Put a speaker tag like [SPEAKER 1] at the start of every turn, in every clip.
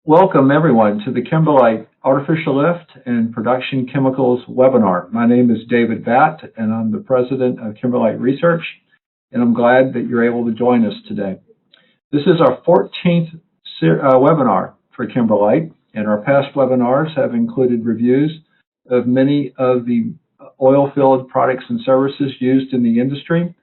[SPEAKER 1] Welcome everyone to the Kimberlite Artificial Lift and Production Chemicals webinar. My name is David Batt and I'm the president of Kimberlite Research, and I'm glad that you're able to join us today. This is our 14th webinar for Kimberlite, and our past webinars have included reviews of many of the oil field products and services used in the industry,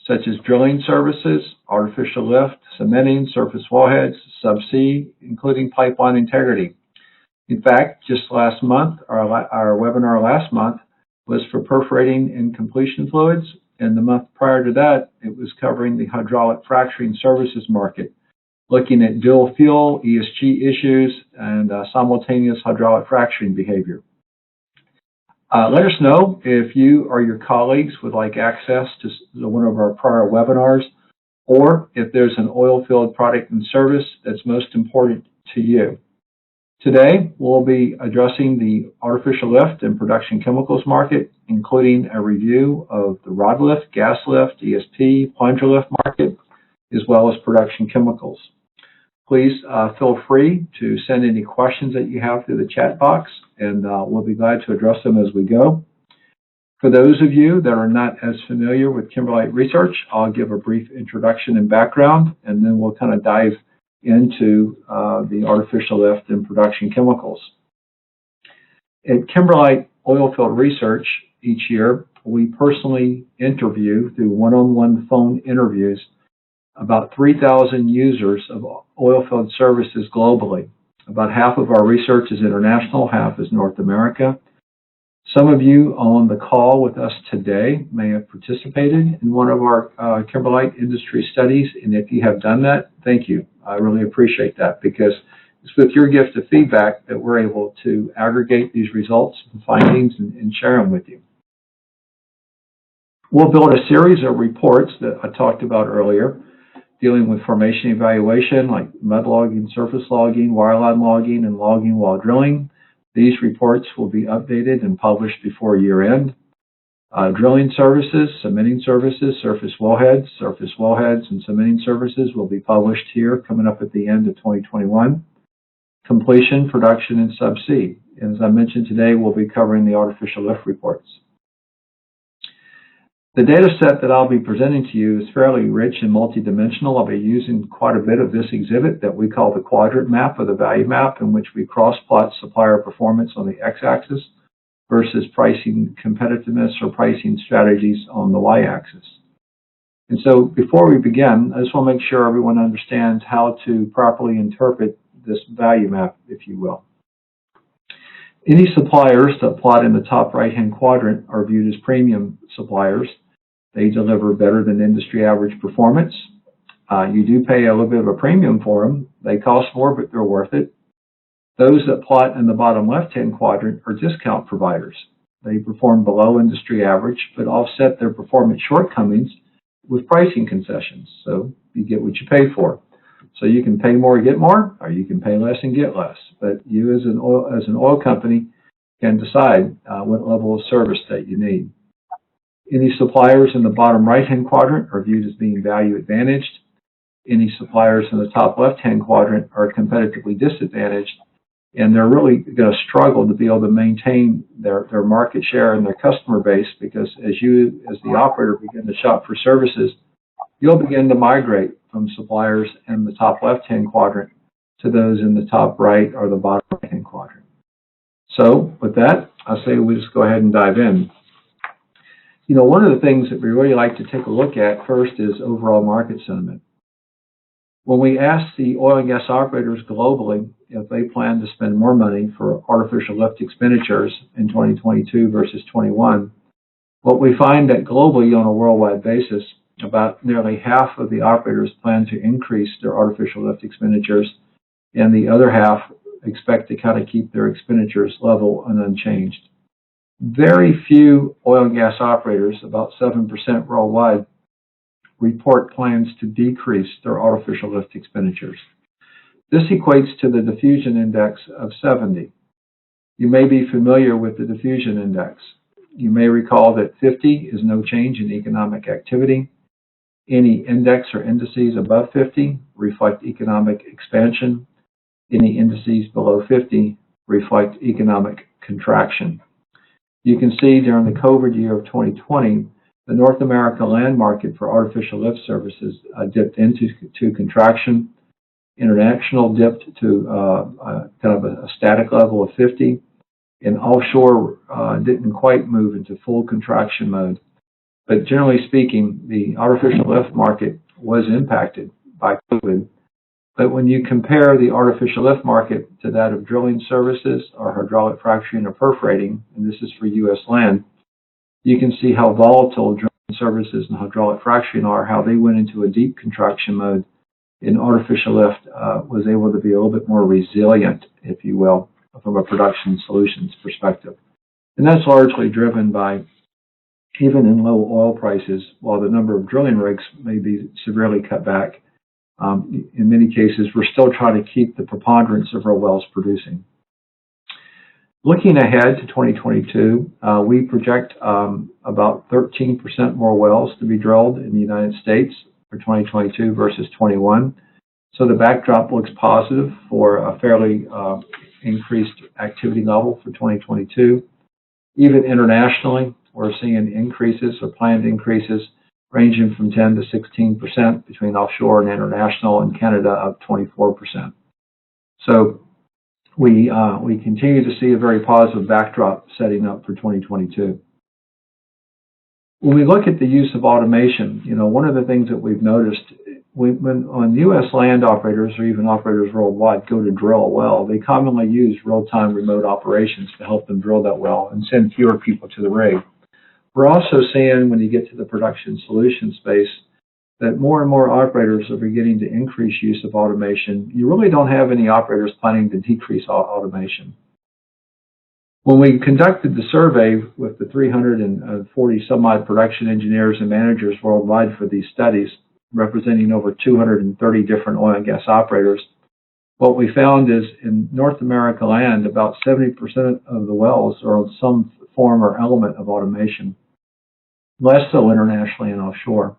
[SPEAKER 1] such as drilling services, artificial lift, cementing, surface wellheads, subsea, including pipeline integrity. In fact, just last month, our webinar last month was for perforating and completion fluids, and the month prior to that, it was covering the hydraulic fracturing services market, looking at dual fuel, ESG issues, and simultaneous hydraulic fracturing behavior. Let us know if you or your colleagues would like access to one of our prior webinars, or if there's an oil field product and service that's most important to you. Today, we'll be addressing the artificial lift and production chemicals market, including a review of the rod lift, gas lift, ESP, plunger lift market, as well as production chemicals. Please feel free to send any questions that you have through the chat box, and we'll be glad to address them as we go. For those of you that are not as familiar with Kimberlite Research, I'll give a brief introduction and background, and then we'll kind of dive into the artificial lift and production chemicals. At Kimberlite Oilfield Research, each year, we personally interview through one-on-one phone interviews about 3,000 users of oilfield services globally. About half of our research is international, half is North America. Some of you on the call with us today may have participated in one of our Kimberlite industry studies, and if you have done that, thank you. I really appreciate that, because it's with your gift of feedback that we're able to aggregate these results and findings and share them with you. We'll build a series of reports that I talked about earlier, dealing with formation evaluation like mud logging, surface logging, wireline logging, and logging while drilling. These reports will be updated and published before year end. Drilling services, cementing services, surface wellheads, and cementing services will be published here coming up at the end of 2021. Completion, production, and subsea. And as I mentioned today, we'll be covering the artificial lift reports. The data set that I'll be presenting to you is fairly rich and multidimensional. I'll be using quite a bit of this exhibit that we call the quadrant map, or the value map, in which we cross-plot supplier performance on the x-axis versus pricing competitiveness or pricing strategies on the y-axis. And so before we begin, I just want to make sure everyone understands how to properly interpret this value map, if you will. Any suppliers that plot in the top right-hand quadrant are viewed as premium suppliers. They deliver better than industry average performance. You do pay a little bit of a premium for them. They cost more, but they're worth it. Those that plot in the bottom left-hand quadrant are discount providers. They perform below industry average, but offset their performance shortcomings with pricing concessions. So you get what you pay for. So you can pay more, get more, or you can pay less and get less. But you as an oil company can decide what level of service that you need. Any suppliers in the bottom right-hand quadrant are viewed as being value advantaged. Any suppliers in the top left-hand quadrant are competitively disadvantaged, and they're really going to struggle to be able to maintain their market share and their customer base, because as the operator, begin to shop for services, you'll begin to migrate from suppliers in the top left-hand quadrant to those in the top right or the bottom right-hand quadrant. So with that, I say we just go ahead and dive in. You know, one of the things that we really like to take a look at first is overall market sentiment. When we ask the oil and gas operators globally if they plan to spend more money for artificial lift expenditures in 2022 versus 21, what we find that globally on a worldwide basis, about nearly half of the operators plan to increase their artificial lift expenditures, and the other half expect to kind of keep their expenditures level and unchanged. Very few oil and gas operators, about 7% worldwide, report plans to decrease their artificial lift expenditures. This equates to the diffusion index of 70. You may be familiar with the diffusion index. You may recall that 50 is no change in economic activity. Any index or indices above 50 reflect economic expansion. Any indices below 50 reflect economic contraction. You can see during the COVID year of 2020, the North America land market for artificial lift services dipped into contraction. International dipped to kind of a static level of 50, and offshore didn't quite move into full contraction mode. But generally speaking, the artificial lift market was impacted by COVID. But when you compare the artificial lift market to that of drilling services or hydraulic fracturing or perforating, and this is for U.S. land, you can see how volatile drilling services and hydraulic fracturing are, how they went into a deep contraction mode, and artificial lift was able to be a little bit more resilient, if you will, from a production solutions perspective. And that's largely driven by, even in low oil prices, while the number of drilling rigs may be severely cut back, in many cases, we're still trying to keep the preponderance of our wells producing. Looking ahead to 2022, we project about 13% more wells to be drilled in the United States for 2022 versus 21. So the backdrop looks positive for a fairly increased activity level for 2022. Even internationally, we're seeing increases or planned increases ranging from 10 to 16% between offshore and international, and Canada up 24%. So we continue to see a very positive backdrop setting up for 2022. When we look at the use of automation, one of the things that we've noticed when U.S. land operators or even operators worldwide go to drill a well, they commonly use real-time remote operations to help them drill that well and send fewer people to the rig. We're also seeing, when you get to the production solution space, that more and more operators are beginning to increase use of automation. You really don't have any operators planning to decrease automation. When we conducted the survey with the 340 some odd production engineers and managers worldwide for these studies, representing over 230 different oil and gas operators, what we found is in North America land, about 70% of the wells are on some form or element of automation, less so internationally and offshore.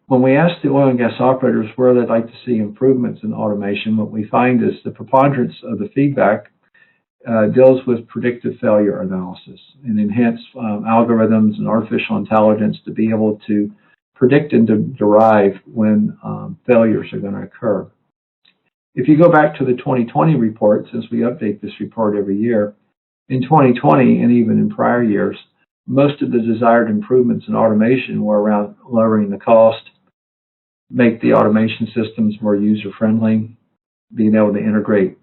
[SPEAKER 1] When we ask the oil and gas operators where they'd like to see improvements in automation, what we find is the preponderance of the feedback deals with predictive failure analysis and enhanced algorithms and artificial intelligence to be able to predict and to derive when failures are going to occur. If you go back to the 2020 report, since we update this report every year, in 2020 and even in prior years, most of the desired improvements in automation were around lowering the cost, make the automation systems more user-friendly, being able to integrate.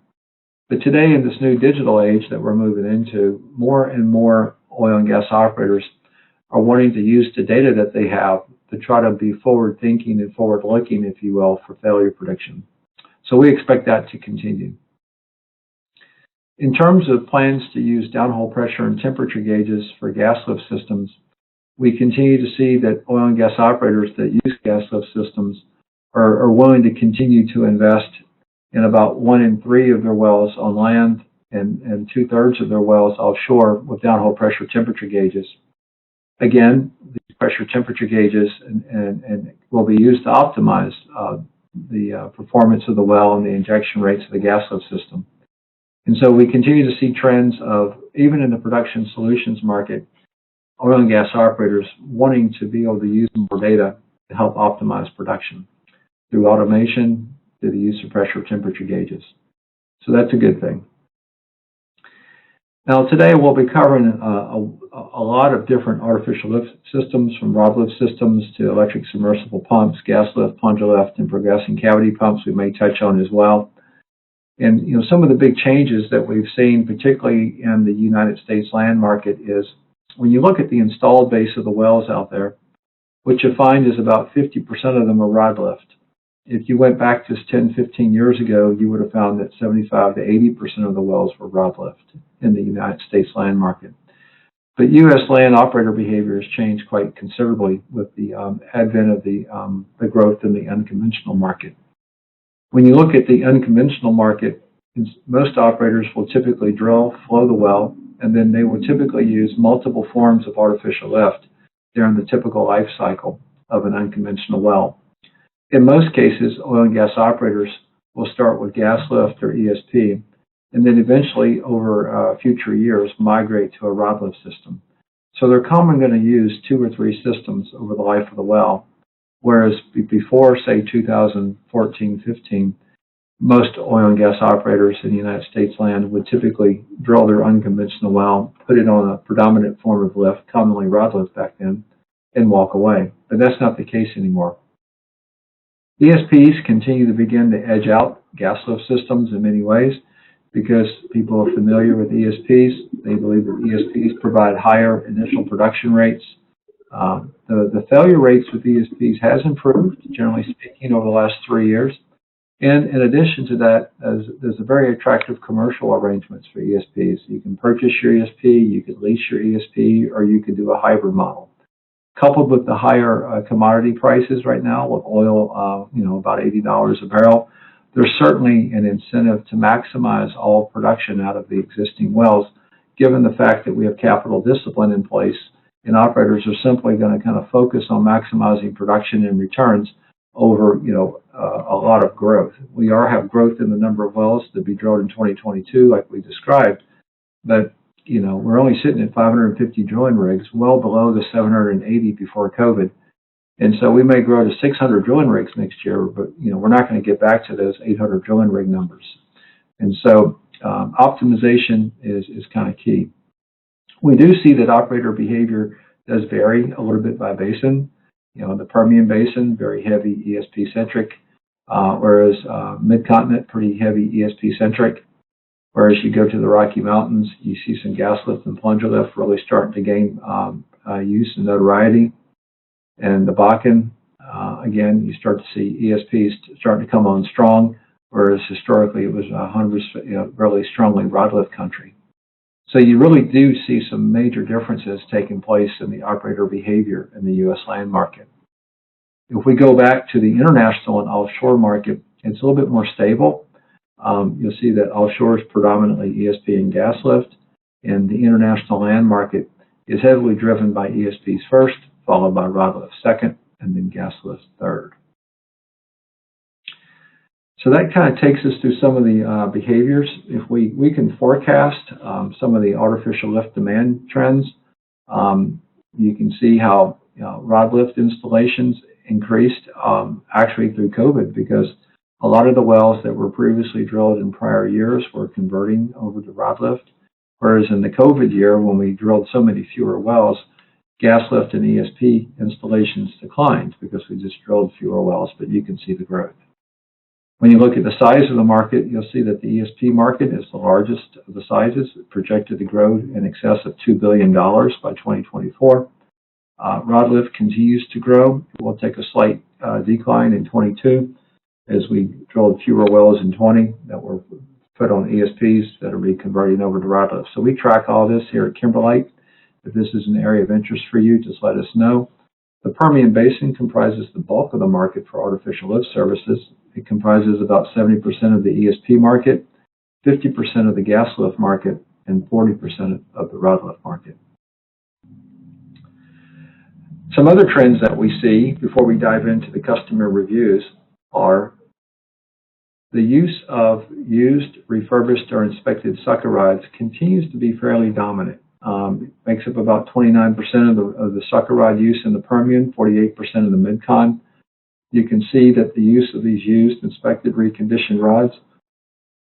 [SPEAKER 1] But today, in this new digital age that we're moving into, more and more oil and gas operators are wanting to use the data that they have to try to be forward-thinking and forward-looking, if you will, for failure prediction. So we expect that to continue. In terms of plans to use downhole pressure and temperature gauges for gas lift systems, we continue to see that oil and gas operators that use gas lift systems are willing to continue to invest in about 1 in 3 of their wells on land and 2/3 of their wells offshore with downhole pressure temperature gauges. Again, these pressure temperature gauges and will be used to optimize the performance of the well and the injection rates of the gas lift system. And so we continue to see trends of, even in the production solutions market, oil and gas operators wanting to be able to use more data to help optimize production through automation, through the use of pressure temperature gauges. So that's a good thing. Now today we'll be covering a lot of different artificial lift systems, from rod lift systems to electric submersible pumps, gas lift, plunger lift, and progressing cavity pumps we may touch on as well. And some of the big changes that we've seen, particularly in the United States land market, is when you look at the installed base of the wells out there, what you find is about 50% of them are rod lift. If you went back just 10, 15 years ago, you would have found that 75 to 80% of the wells were rod lift in the United States land market. But U.S. land operator behavior has changed quite considerably with the advent of the growth in the unconventional market. When you look at the unconventional market, most operators will typically drill, flow the well, and then they will typically use multiple forms of artificial lift during the typical life cycle of an unconventional well. In most cases, oil and gas operators will start with gas lift or ESP, and then eventually over future years migrate to a rod lift system. So they're commonly going to use 2 or 3 systems over the life of the well, whereas before, say, 2014-15, most oil and gas operators in the United States land would typically drill their unconventional well, put it on a predominant form of lift, commonly rod lift back then, and walk away. But that's not the case anymore. ESPs continue to begin to edge out gas lift systems in many ways because people are familiar with ESPs. They believe that ESPs provide higher initial production rates. The failure rates with ESPs has improved, generally speaking, over the last 3 years. And in addition to that, there's a very attractive commercial arrangements for ESPs. You can purchase your ESP, you could lease your ESP, or you could do a hybrid model. Coupled with the higher commodity prices right now, with oil, about $80 a barrel, there's certainly an incentive to maximize all production out of the existing wells, given the fact that we have capital discipline in place, and operators are simply going to kind of focus on maximizing production and returns over, a lot of growth. We have growth in the number of wells to be drilled in 2022, like we described, but we're only sitting at 550 drilling rigs, well below the 780 before COVID. And so we may grow to 600 drilling rigs next year, but we're not going to get back to those 800 drilling rig numbers. And so optimization is kind of key. We do see that operator behavior does vary a little bit by basin. The Permian Basin, very heavy ESP centric, whereas Mid-Continent, pretty heavy ESP centric. Whereas you go to the Rocky Mountains, you see some gas lift and plunger lift really starting to gain use and notoriety. And the Bakken, again, you start to see ESPs starting to come on strong, whereas historically it was 100% really strongly rod lift country. So you really do see some major differences taking place in the operator behavior in the U.S. land market. If we go back to the international and offshore market, it's a little bit more stable. You'll see that offshore is predominantly ESP and gas lift, and the international land market is heavily driven by ESPs first, followed by rod lift second, and then gas lift third. So that kind of takes us through some of the behaviors. If we can forecast some of the artificial lift demand trends, you can see how rod lift installations increased actually through COVID, because a lot of the wells that were previously drilled in prior years were converting over to rod lift, whereas in the COVID year, when we drilled so many fewer wells, gas lift and ESP installations declined because we just drilled fewer wells, but you can see the growth. When you look at the size of the market, you'll see that the ESP market is the largest of the sizes, projected to grow in excess of $2 billion by 2024. Rod lift continues to grow. It will take a slight decline in 22 as we drilled fewer wells in 20 that were put on ESPs that will be converting over to rod lift. So we track all this here at Kimberlite. If this is an area of interest for you, just let us know. The Permian Basin comprises the bulk of the market for artificial lift services. It comprises about 70% of the ESP market, 50% of the gas lift market, and 40% of the rod lift market. Some other trends that we see before we dive into the customer reviews are the use of used, refurbished, or inspected sucker rods continues to be fairly dominant. It makes up about 29% of the sucker rod use in the Permian, 48% of the Mid-Con. You can see that the use of these used, inspected, reconditioned rods,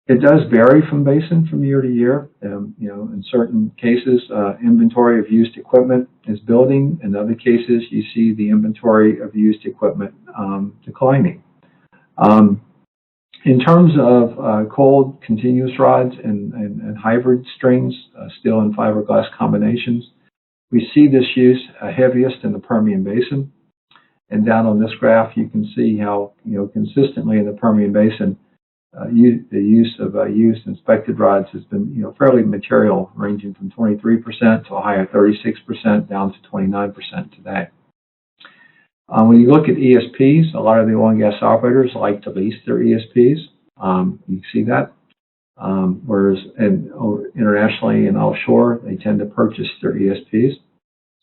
[SPEAKER 1] it does vary from basin from year to year. In certain cases, inventory of used equipment is building. In other cases, you see the inventory of used equipment declining. In terms of cold continuous rods and hybrid strings, steel and fiberglass combinations, we see this use heaviest in the Permian Basin. And down on this graph, you can see how consistently in the Permian Basin, the use of used inspected rods has been fairly material, ranging from 23% to a high of 36% down to 29% today. When you look at ESPs, a lot of the oil and gas operators like to lease their ESPs. You see that. Whereas internationally and offshore, they tend to purchase their ESPs.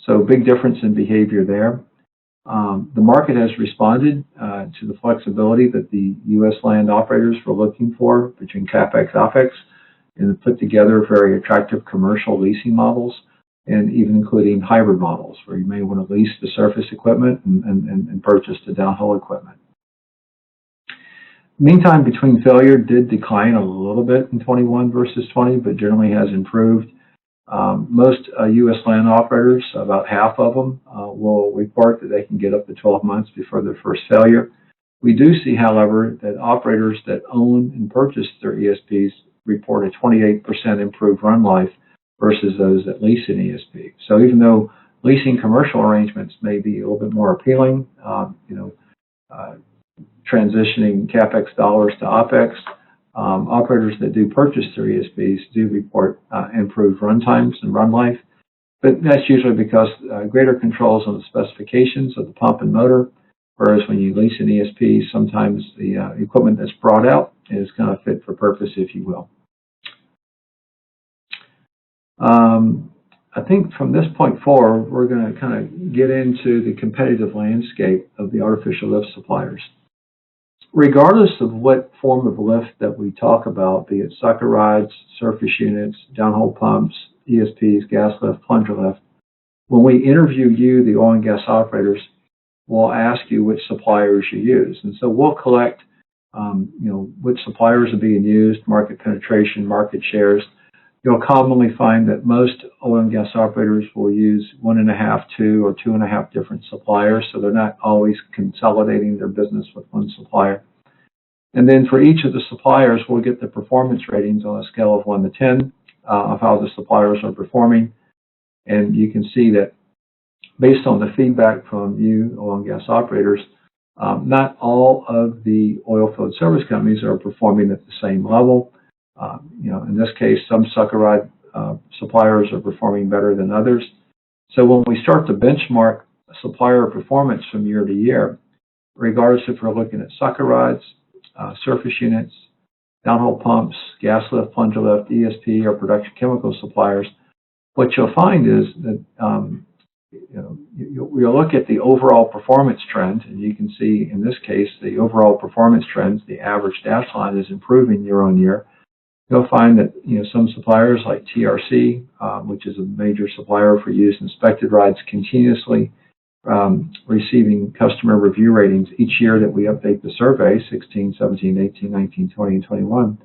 [SPEAKER 1] So big difference in behavior there. The market has responded to the flexibility that the U.S. land operators were looking for between CapEx, OpEx, and put together very attractive commercial leasing models, and even including hybrid models where you may want to lease the surface equipment and purchase the downhole equipment. Meantime between failure did decline a little bit in 21 versus 20, but generally has improved. Most U.S. land operators, about half of them, will report that they can get up to 12 months before their first failure. We do see, however, that operators that own and purchase their ESPs report a 28% improved run life versus those that lease an ESP. So even though leasing commercial arrangements may be a little bit more appealing, transitioning CapEx dollars to OpEx, operators that do purchase their ESPs do report improved run times and run life, but that's usually because greater controls on the specifications of the pump and motor, whereas when you lease an ESP, sometimes the equipment that's brought out is kind of fit for purpose, if you will. I think from this point forward, we're going to kind of get into the competitive landscape of the artificial lift suppliers. Regardless of what form of lift that we talk about, be it sucker rides, surface units, downhole pumps, ESPs, gas lift, plunger lift, when we interview you, the oil and gas operators, we'll ask you which suppliers you use. And so we'll collect, which suppliers are being used, market penetration, market shares. You'll commonly find that most oil and gas operators will use 1.5, 2, or 2.5 different suppliers, so they're not always consolidating their business with one supplier. And then for each of the suppliers, we'll get the performance ratings on a scale of 1 to 10 of how the suppliers are performing. And you can see that based on the feedback from you, oil and gas operators, not all of the oil field service companies are performing at the same level. In this case, some sucker ride suppliers are performing better than others. So when we start to benchmark supplier performance from year to year, regardless if we're looking at sucker rides, surface units, downhole pumps, gas lift, plunger lift, ESP, or production chemical suppliers, what you'll find is that you'll look at the overall performance trend, and you can see in this case the overall performance trends, the average dash line is improving year on year. You'll find that some suppliers like TRC, which is a major supplier for used inspected rides, continuously receiving customer review ratings each year that we update the survey, 16, 17, 18, 19, 20, and 21.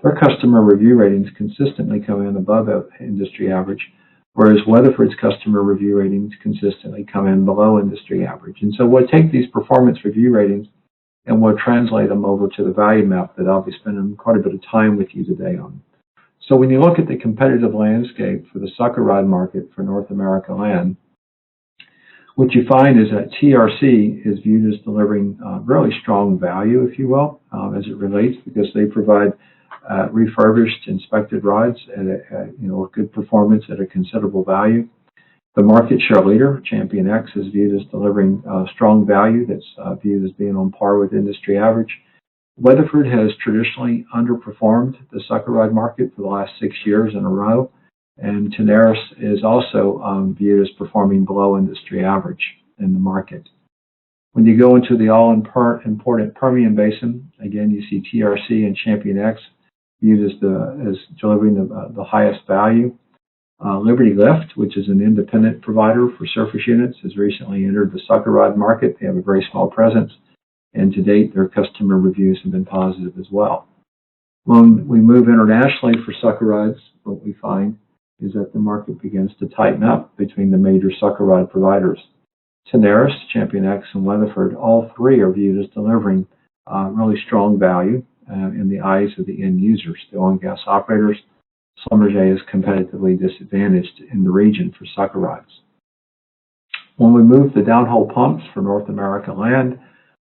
[SPEAKER 1] Their customer review ratings consistently come in above industry average, whereas Weatherford's customer review ratings consistently come in below industry average. And so we'll take these performance review ratings and we'll translate them over to the value map that I'll be spending quite a bit of time with you today on. So when you look at the competitive landscape for the sucker ride market for North America land, what you find is that TRC is viewed as delivering really strong value, if you will, as it relates, because they provide refurbished, inspected rides at a good performance at a considerable value. The market share leader, Champion X, is viewed as delivering strong value that's viewed as being on par with industry average. Weatherford has traditionally underperformed the sucker ride market for the last 6 years in a row, and Tenaris is also viewed as performing below industry average in the market. When you go into the all-important Permian Basin, again, you see TRC and Champion X viewed as delivering the highest value. Liberty Lift, which is an independent provider for surface units, has recently entered the sucker ride market. They have a very small presence, and to date, their customer reviews have been positive as well. When we move internationally for sucker rides, what we find is that the market begins to tighten up between the major sucker ride providers. Tenaris, Champion X, and Weatherford, all three are viewed as delivering really strong value in the eyes of the end users, the oil and gas operators. Schlumberger is competitively disadvantaged in the region for sucker rides. When we move to downhole pumps for North America land,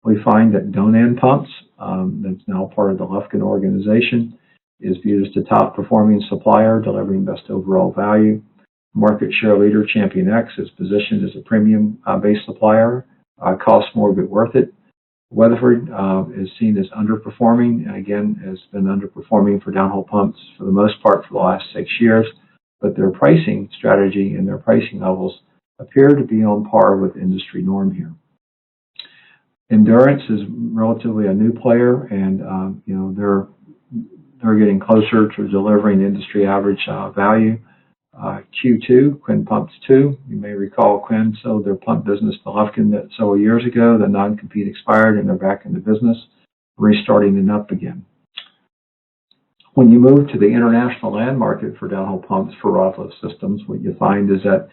[SPEAKER 1] we find that Donan Pumps, that's now part of the Lufkin organization, is viewed as the top performing supplier, delivering best overall value. Market share leader Champion X is positioned as a premium based supplier, costs more but worth it. Weatherford is seen as underperforming, and again has been underperforming for downhole pumps for the most part for the last 6 years, but their pricing strategy and their pricing levels appear to be on par with industry norm here. Endurance is relatively a new player, and they're getting closer to delivering industry average value. Q2, Quinn Pumps 2. You may recall Quinn sold their pump business to Lufkin several years ago. The non-compete expired, and they're back in the business, restarting it up again. When you move to the international land market for downhole pumps for rod lift systems, what you find is that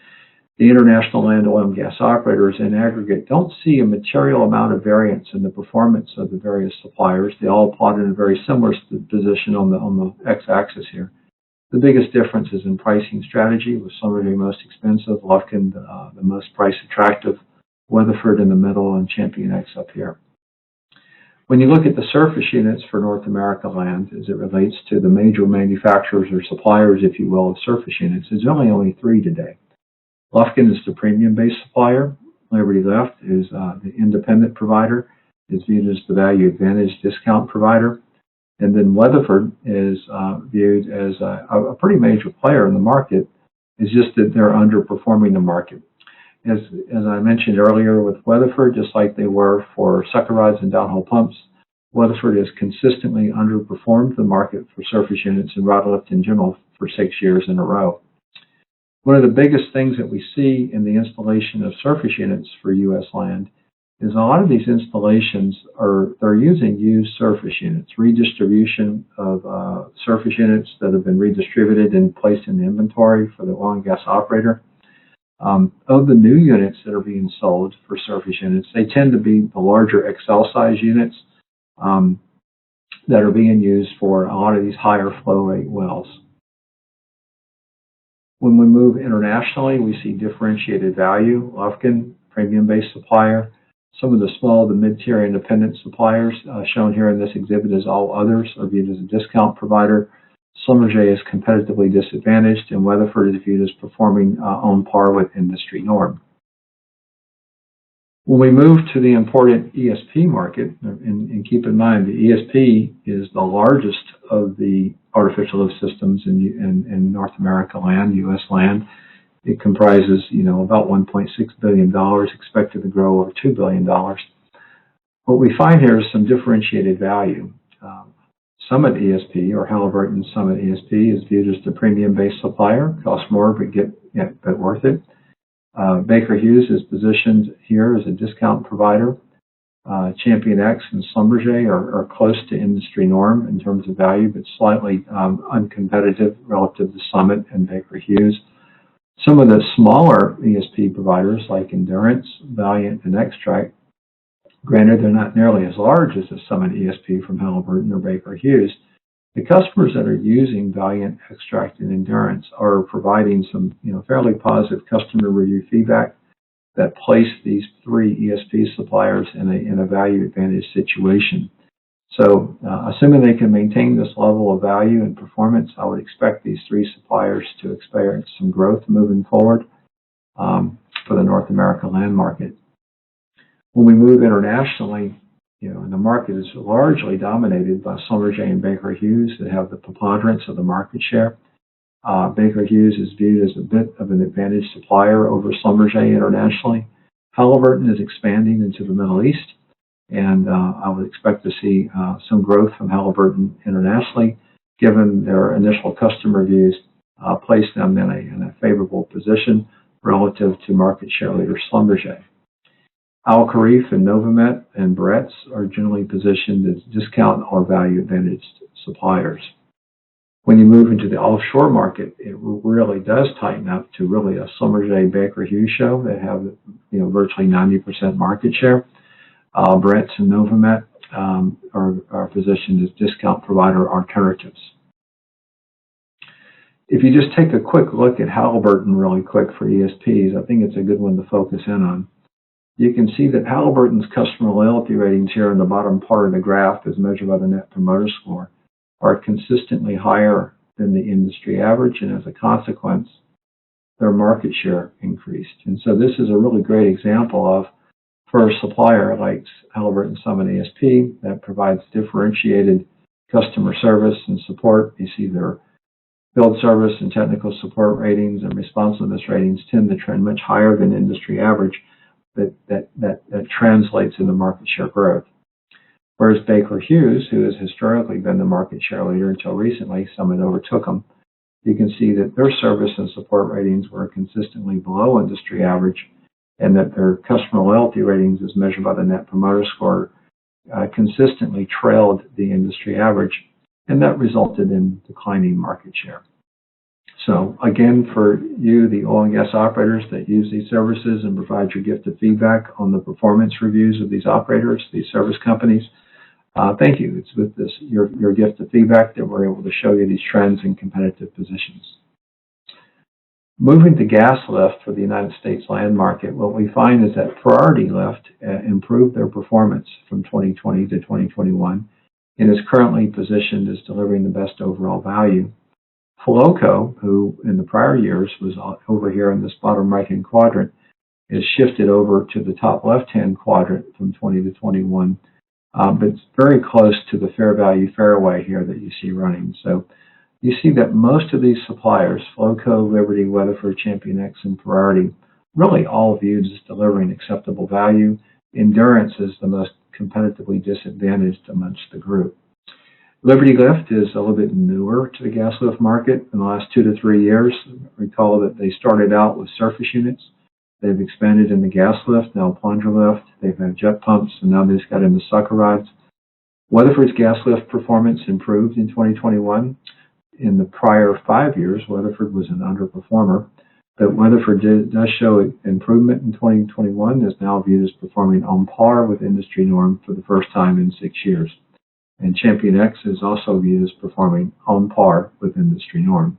[SPEAKER 1] the international land oil and gas operators in aggregate don't see a material amount of variance in the performance of the various suppliers. They all plot in a very similar position on the x-axis here. The biggest difference is in pricing strategy, with Schlumberger most expensive, Lufkin the most price attractive, Weatherford in the middle, and ChampionX up here. When you look at the surface units for North America land as it relates to the major manufacturers or suppliers, if you will, of surface units, there's only 3 today. Lufkin is the premium-based supplier. Liberty Lift is the independent provider, is viewed as the value advantage discount provider. And then Weatherford is viewed as a pretty major player in the market. It's just that they're underperforming the market. As I mentioned earlier with Weatherford, just like they were for sucker rods and downhole pumps, Weatherford has consistently underperformed the market for surface units and rod lift in general for 6 years in a row. One of the biggest things that we see in the installation of surface units for U.S. land is a lot of these installations they're using used surface units, redistribution of surface units that have been redistributed and placed in the inventory for the oil and gas operator. Of the new units that are being sold for surface units, they tend to be the larger XL size units that are being used for a lot of these higher flow rate wells. When we move internationally, we see differentiated value. Lufkin, premium-based supplier. Some of the small to mid-tier independent suppliers shown here in this exhibit as all others are viewed as a discount provider. Schlumberger is competitively disadvantaged, and Weatherford is viewed as performing on par with industry norm. When we move to the important ESP market, and keep in mind the ESP is the largest of the artificial lift systems in North America land, U.S. land. It comprises, about $1.6 billion, expected to grow over $2 billion. What we find here is some differentiated value. Summit ESP, or Halliburton Summit ESP, is viewed as the premium-based supplier. Costs more, but worth it. Baker Hughes is positioned here as a discount provider. ChampionX and Schlumberger are close to industry norm in terms of value, but slightly uncompetitive relative to Summit and Baker Hughes. Some of the smaller ESP providers like Endurance, Valiant, and Extract, granted they're not nearly as large as the Summit ESP from Halliburton or Baker Hughes, the customers that are using Valiant, Extract, and Endurance are providing some fairly positive customer review feedback that place these 3 ESP suppliers in a value advantage situation. So assuming they can maintain this level of value and performance, I would expect these 3 suppliers to experience some growth moving forward for the North America land market. When we move internationally, and the market is largely dominated by Schlumberger and Baker Hughes that have the preponderance of the market share. Baker Hughes is viewed as a bit of an advantage supplier over Schlumberger internationally. Halliburton is expanding into the Middle East, and I would expect to see some growth from Halliburton internationally, given their initial customer reviews place them in a favorable position relative to market share leader Schlumberger. Al-Kharif and Novamet and Barrett's are generally positioned as discount or value advantaged suppliers. When you move into the offshore market, it really does tighten up to really a Schlumberger Baker Hughes show. They have virtually 90% market share. Barrett's and Novamet are positioned as discount provider alternatives. If you just take a quick look at Halliburton really quick for ESPs, I think it's a good one to focus in on. You can see that Halliburton's customer loyalty ratings here in the bottom part of the graph, as measured by the Net Promoter Score, are consistently higher than the industry average, and as a consequence, their market share increased. And so this is a really great example of, for a supplier like Halliburton Summit ESP that provides differentiated customer service and support. You see their field service and technical support ratings and responsiveness ratings tend to trend much higher than industry average. that translates into market share growth. Whereas Baker Hughes, who has historically been the market share leader until recently, someone overtook them, you can see that their service and support ratings were consistently below industry average, and that their customer loyalty ratings, as measured by the Net Promoter Score, consistently trailed the industry average, and that resulted in declining market share. So again, for you, the oil and gas operators that use these services and provide your gift of feedback on the performance reviews of these operators, these service companies, thank you. It's with this your gift of feedback that we're able to show you these trends and competitive positions. Moving to gas lift for the United States land market, what we find is that priority lift improved their performance from 2020 to 2021 and is currently positioned as delivering the best overall value. Flowco, who in the prior years was over here in this bottom right-hand quadrant, is shifted over to the top left-hand quadrant from 20 to 21, but it's very close to the fair value fairway here that you see running. So you see that most of these suppliers, Flowco, Liberty, Weatherford, ChampionX, and Priority, really all viewed as delivering acceptable value. Endurance is the most competitively disadvantaged amongst the group. Liberty Lift is a little bit newer to the gas lift market in the last 2 to 3 years. Recall that they started out with surface units. They've expanded into gas lift, now plunger lift. They've had jet pumps, and now they've got into sucker rods. Weatherford's gas lift performance improved in 2021. In the prior 5 years, Weatherford was an underperformer, but Weatherford does show improvement in 2021, is now viewed as performing on par with industry norm for the first time in 6 years. And ChampionX is also viewed as performing on par with industry norm.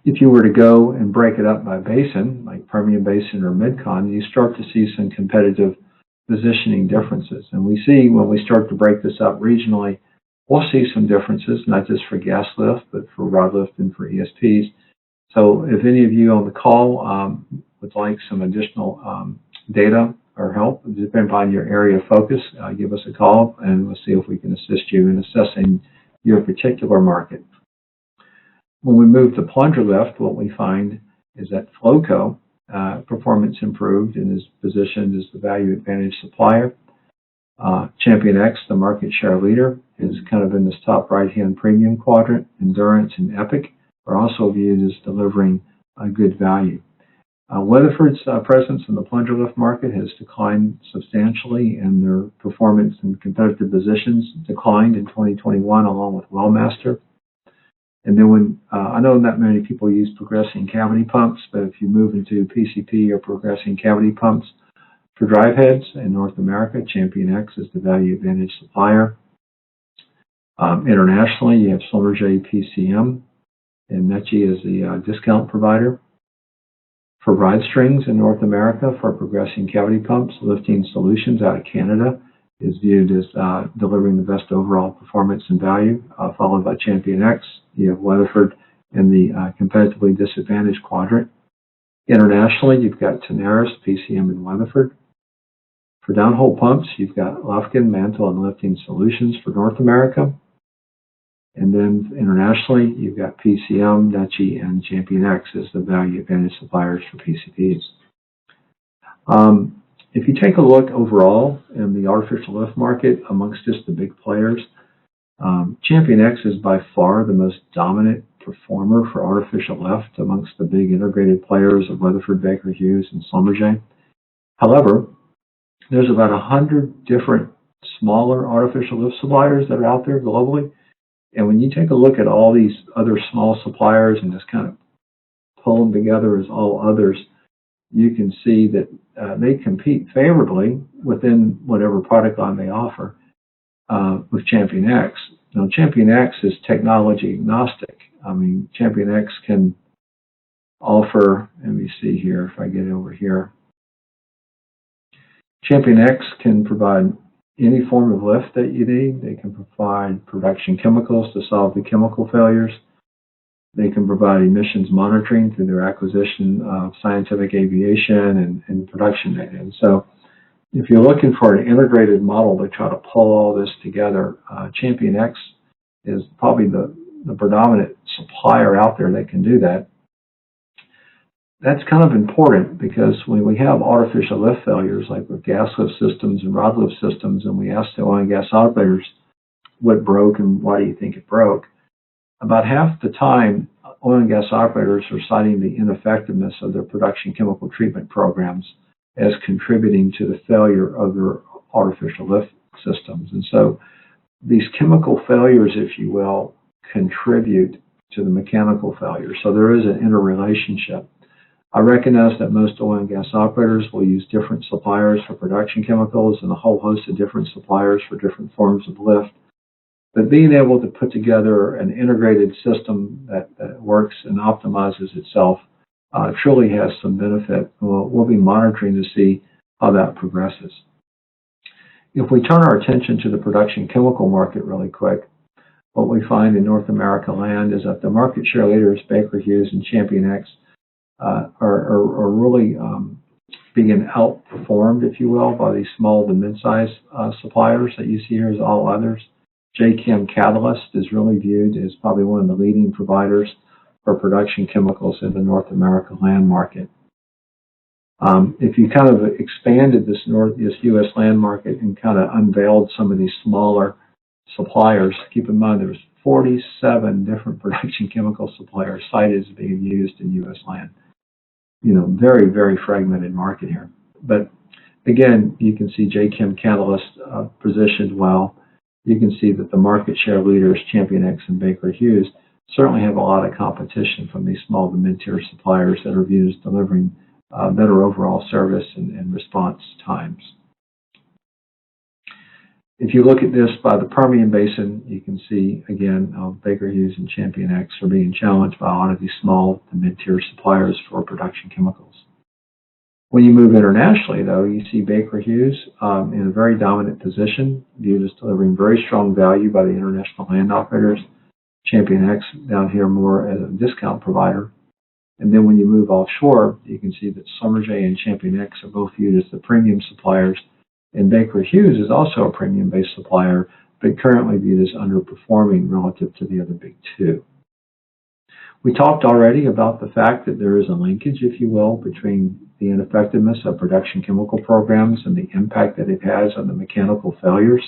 [SPEAKER 1] If you were to go and break it up by basin, like Permian Basin or MidCon, you start to see some competitive positioning differences. And we see when we start to break this up regionally, we'll see some differences, not just for gas lift, but for rod lift and for ESPs. So if any of you on the call would like some additional data or help, depending upon your area of focus, give us a call and we'll see if we can assist you in assessing your particular market. When we move to plunger lift, what we find is that Flowco performance improved and is positioned as the value advantage supplier. ChampionX, the market share leader, is kind of in this top right-hand premium quadrant. Endurance and Epic are also viewed as delivering a good value. Weatherford's presence in the plunger lift market has declined substantially, and their performance and competitive positions declined in 2021 along with Wellmaster. And then when I know not many people use progressing cavity pumps, but if you move into PCP or progressing cavity pumps for drive heads in North America, ChampionX is the value advantage supplier. Internationally, you have Schlumberger PCM, and Netge is the discount provider. For ride strings in North America, for progressing cavity pumps, Lifting Solutions out of Canada is viewed as delivering the best overall performance and value, followed by ChampionX. You have Weatherford in the competitively disadvantaged quadrant. Internationally, you've got Tenaris, PCM, and Weatherford. For downhole pumps, you've got Lufkin, Mantle, and Lifting Solutions for North America. And then internationally, you've got PCM, Netge, and ChampionX as the value advantage suppliers for PCPs. If you take a look overall in the artificial lift market amongst just the big players, ChampionX is by far the most dominant performer for artificial lift amongst the big integrated players of Weatherford, Baker Hughes, and Schlumberger. However, there's about 100 different smaller artificial lift suppliers that are out there globally. And when you take a look at all these other small suppliers and just kind of pull them together as all others, you can see that they compete favorably within whatever product line they offer with ChampionX. Now, ChampionX is technology agnostic. I mean, ChampionX can offer, let me see here if I get over here. ChampionX can provide any form of lift that you need. They can provide production chemicals to solve the chemical failures. They can provide emissions monitoring through their acquisition of Scientific Aviation and production data. And so if you're looking for an integrated model to try to pull all this together, ChampionX is probably the predominant supplier out there that can do that. That's kind of important because when we have artificial lift failures, like with gas lift systems and rod lift systems, and we ask the oil and gas operators what broke and why do you think it broke, about half the time, oil and gas operators are citing the ineffectiveness of their production chemical treatment programs as contributing to the failure of their artificial lift systems. And so these chemical failures, if you will, contribute to the mechanical failure. So there is an interrelationship. I recognize that most oil and gas operators will use different suppliers for production chemicals and a whole host of different suppliers for different forms of lift. But being able to put together an integrated system that works and optimizes itself truly has some benefit. We'll be monitoring to see how that progresses. If we turn our attention to the production chemical market really quick, what we find in North America land is that the market share leaders, Baker Hughes and ChampionX, are really being outperformed, if you will, by these small to mid-sized suppliers that you see here as all others. J-Chem Catalyst is really viewed as probably one of the leading providers for production chemicals in the North America land market. If you kind of expanded this U.S. land market and kind of unveiled some of these smaller suppliers, keep in mind there's 47 different production chemical suppliers cited as being used in U.S. land. You know, very, very fragmented market here. But again, you can see J-Chem Catalyst positioned well. You can see that the market share leaders, ChampionX and Baker Hughes, certainly have a lot of competition from these small to mid-tier suppliers that are viewed as delivering better overall service and response times. If you look at this by the Permian Basin, you can see, again, Baker Hughes and ChampionX are being challenged by a lot of these small to mid-tier suppliers for production chemicals. When you move internationally, though, you see Baker Hughes in a very dominant position, viewed as delivering very strong value by the international land operators. ChampionX down here more as a discount provider. And then when you move offshore, you can see that Schlumberger and ChampionX are both viewed as the premium suppliers. And Baker Hughes is also a premium-based supplier, but currently viewed as underperforming relative to the other big two. We talked already about the fact that there is a linkage, if you will, between the ineffectiveness of production chemical programs and the impact that it has on the mechanical failures.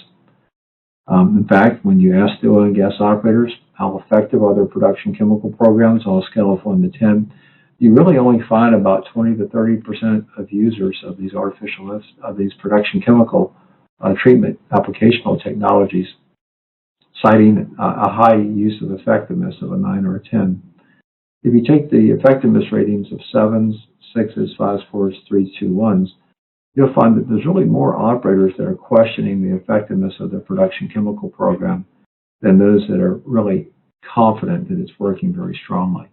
[SPEAKER 1] In fact, when you ask the oil and gas operators how effective are their production chemical programs on a scale of 1 to 10, you really only find about 20 to 30% of users of these artificial lifts, of these production chemical treatment applicational technologies, citing a high use of effectiveness of a 9 or a 10. If you take the effectiveness ratings of 7s, 6s, 5s, 4s, 3s, 2, 1s, you'll find that there's really more operators that are questioning the effectiveness of their production chemical program than those that are really confident that it's working very strongly.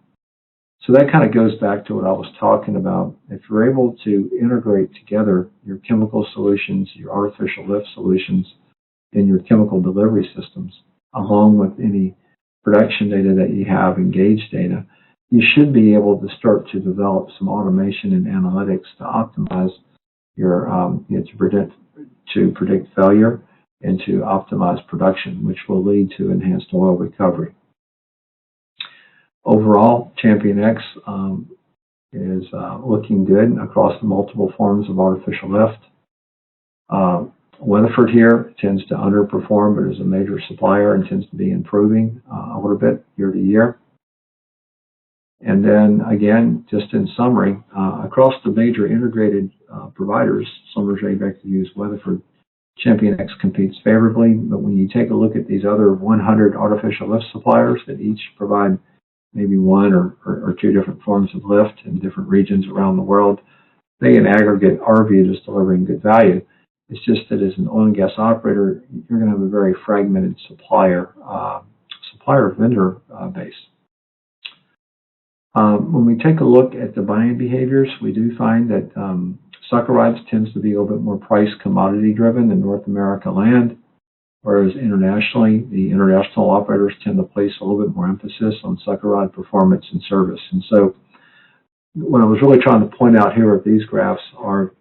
[SPEAKER 1] So that kind of goes back to what I was talking about. If you're able to integrate together your chemical solutions, your artificial lift solutions, and your chemical delivery systems, along with any production data that you have, engaged data, you should be able to start to develop some automation and analytics to optimize your, to predict failure and to optimize production, which will lead to enhanced oil recovery. Overall, ChampionX is looking good across the multiple forms of artificial lift. Weatherford here tends to underperform, but is a major supplier and tends to be improving a little bit year to year. And then, again, just in summary, across the major integrated providers, Schlumberger, Baker Hughes, Weatherford, ChampionX competes favorably. But when you take a look at these other 100 artificial lift suppliers that each provide maybe one or two different forms of lift in different regions around the world, they in aggregate are viewed as delivering good value. It's just that as an oil and gas operator, you're going to have a very fragmented supplier vendor base. When we take a look at the buying behaviors, we do find that suckerites tends to be a little bit more price commodity driven in North America land, whereas internationally, the international operators tend to place a little bit more emphasis on suckeride performance and service. And so what I was really trying to point out here with these graphs are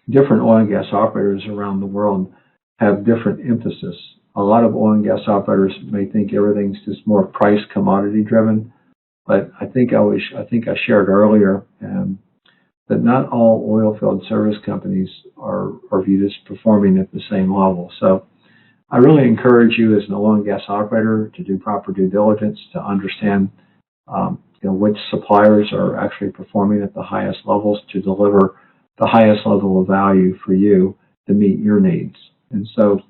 [SPEAKER 1] different oil and gas operators around the world have different emphasis. A lot of oil and gas operators may think everything's just more price commodity driven, But I think I shared earlier that not all oil field service companies are viewed as performing at the same level. So I really encourage you as an oil and gas operator to do proper due diligence to understand which suppliers are actually performing at the highest levels to deliver the highest level of value for you to meet your needs. And so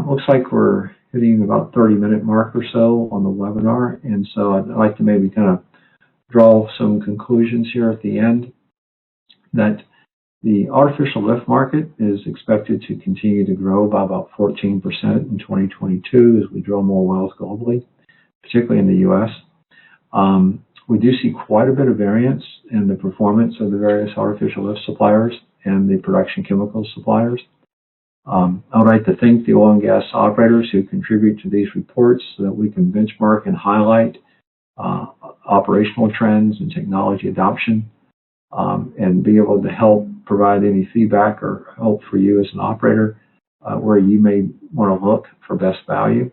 [SPEAKER 1] looks like we're hitting about 30-minute mark or so on the webinar. And so I'd like to maybe kind of draw some conclusions here at the end that the artificial lift market is expected to continue to grow by about 14% in 2022 as we drill more wells globally, particularly in the U.S. We do see quite a bit of variance in the performance of the various artificial lift suppliers and the production chemical suppliers. I would like to thank the oil and gas operators who contribute to these reports so that we can benchmark and highlight operational trends and technology adoption and be able to help provide any feedback or help for you as an operator where you may want to look for best value.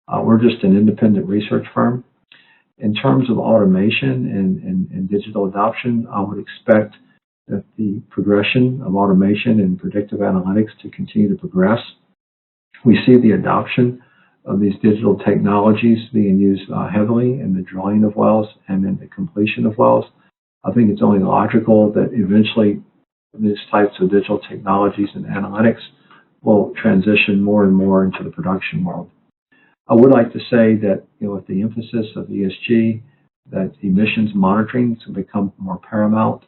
[SPEAKER 1] We're just an independent research firm. In terms of automation and digital adoption, I would expect that the progression of automation and predictive analytics to continue to progress. We see the adoption of these digital technologies being used heavily in the drilling of wells and in the completion of wells. I think it's only logical that eventually these types of digital technologies and analytics will transition more and more into the production world. I would like to say that with the emphasis of ESG, that emissions monitoring has become more paramount.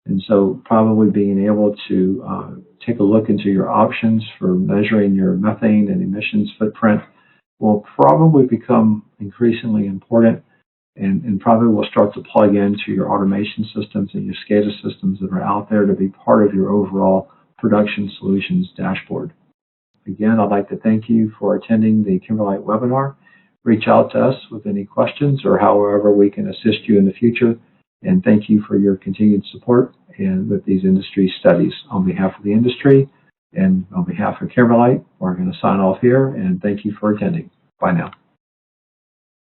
[SPEAKER 1] And so probably being able to take a look into your options for measuring your methane and emissions footprint will probably become increasingly important and probably will start to plug into your automation systems and your SCADA systems that are out there to be part of your overall production solutions dashboard. Again, I'd like to thank you for attending the Kimberlite webinar. Reach out to us with any questions or however we can assist you in the future. And thank you for your continued support and with these industry studies. On behalf of the industry and on behalf of Kimberlite, we're going to sign off here and thank you for attending. Bye now.